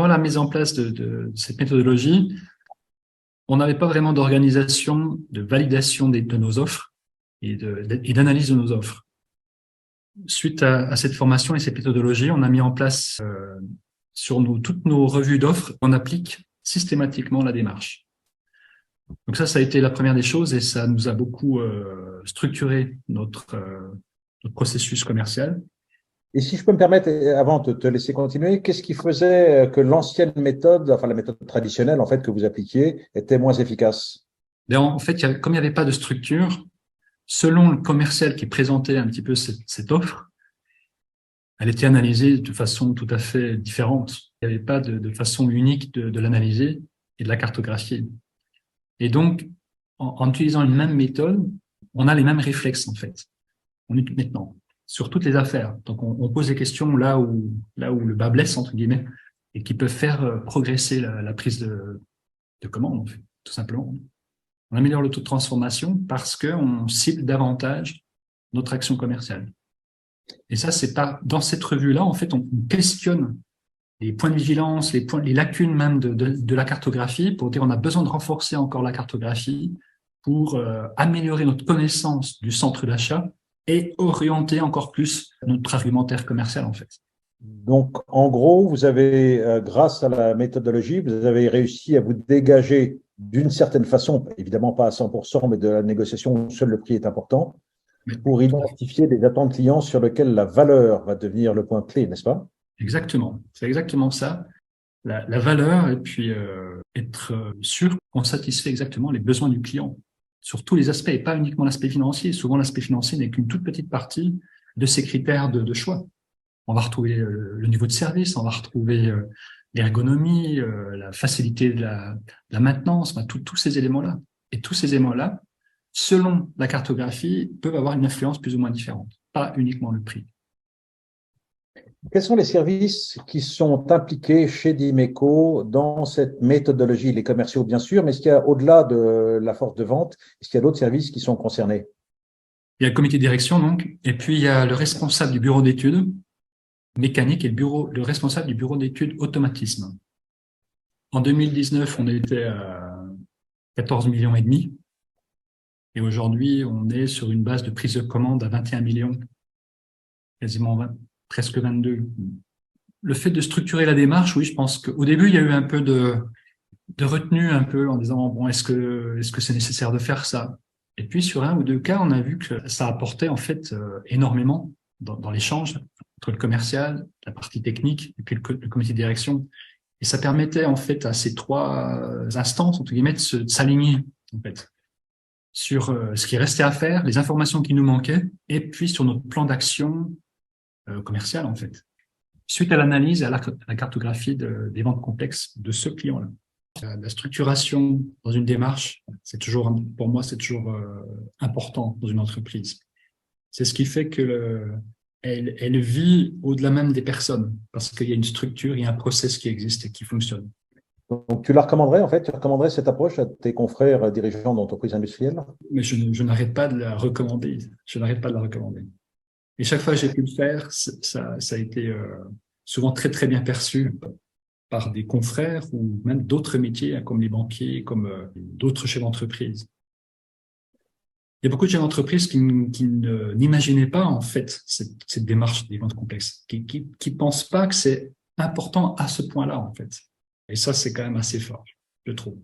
Avant la mise en place de cette méthodologie, on n'avait pas vraiment d'organisation, de validation de nos offres et d'analyse de nos offres. Suite à cette formation et cette méthodologie, on a mis en place sur toutes nos revues d'offres, on applique systématiquement la démarche. Donc ça a été la première des choses et ça nous a beaucoup structuré notre processus commercial. Et si je peux me permettre, avant de te laisser continuer, qu'est-ce qui faisait que l'ancienne méthode, enfin la méthode traditionnelle en fait que vous appliquiez, était moins efficace? En fait, comme il n'y avait pas de structure, selon le commercial qui présentait un petit peu cette offre, elle était analysée de façon tout à fait différente. Il n'y avait pas de façon unique de l'analyser et de la cartographier. Et donc, en utilisant une même méthode, on a les mêmes réflexes en fait. Maintenant, sur toutes les affaires. Donc, on pose des questions là où le bas blesse, entre guillemets, et qui peuvent faire progresser la prise de commande, en fait, tout simplement. On améliore le taux de transformation parce qu'on cible davantage notre action commerciale. Et ça, c'est pas dans cette revue-là, en fait, on questionne les points de vigilance, les lacunes même de la cartographie pour dire on a besoin de renforcer encore la cartographie pour améliorer notre connaissance du centre d'achat et orienter encore plus notre argumentaire commercial, en fait. Donc, en gros, vous avez, grâce à la méthodologie, vous avez réussi à vous dégager d'une certaine façon, évidemment pas à 100%, mais de la négociation où seul le prix est important, pour identifier des attentes clients sur lesquelles la valeur va devenir le point clé, n'est-ce pas? Exactement, c'est exactement ça. La valeur et puis être sûr qu'on satisfait exactement les besoins du client sur tous les aspects et pas uniquement l'aspect financier. Souvent, l'aspect financier n'est qu'une toute petite partie de ces critères de choix. On va retrouver le niveau de service, on va retrouver l'ergonomie, la facilité de la maintenance, tous ces éléments-là. Et tous ces éléments-là, selon la cartographie, peuvent avoir une influence plus ou moins différente, pas uniquement le prix. Quels sont les services qui sont impliqués chez Dimeco dans cette méthodologie? Les commerciaux, bien sûr, mais est-ce qu'il y a, au-delà de la force de vente, est-ce qu'il y a d'autres services qui sont concernés? Il y a le comité de direction, donc, et puis il y a le responsable du bureau d'études mécanique et le responsable du bureau d'études automatisme. En 2019, on était à 14 millions et demi. Et aujourd'hui, on est sur une base de prise de commande à 21 millions, quasiment 20, presque 22. Le fait de structurer la démarche, oui, je pense qu'au début, il y a eu un peu de retenue, un peu en disant, bon, est-ce que c'est nécessaire de faire ça? Et puis, sur un ou deux cas, on a vu que ça apportait en fait énormément dans l'échange entre le commercial, la partie technique et puis le comité de direction. Et ça permettait en fait à ces trois instances, entre guillemets, de s'aligner en fait sur ce qui restait à faire, les informations qui nous manquaient, et puis sur notre plan d'action commercial en fait. Suite à l'analyse et à la cartographie des ventes complexes de ce client-là. La structuration dans une démarche, c'est toujours, pour moi, c'est toujours important dans une entreprise. C'est ce qui fait que elle vit au-delà même des personnes, parce qu'il y a une structure, il y a un process qui existe et qui fonctionne. Donc, tu la recommanderais, en fait, tu recommanderais cette approche à tes confrères dirigeants d'entreprises industrielles? Mais je n'arrête pas de la recommander. Je n'arrête pas de la recommander. Et chaque fois que j'ai pu le faire, ça a été souvent très, très bien perçu par des confrères ou même d'autres métiers, comme les banquiers, comme d'autres chefs d'entreprise. Il y a beaucoup de chefs d'entreprise qui n'imaginaient pas, en fait, cette démarche des ventes complexes, qui pensent pas que c'est important à ce point-là, en fait. Et ça, c'est quand même assez fort, je trouve.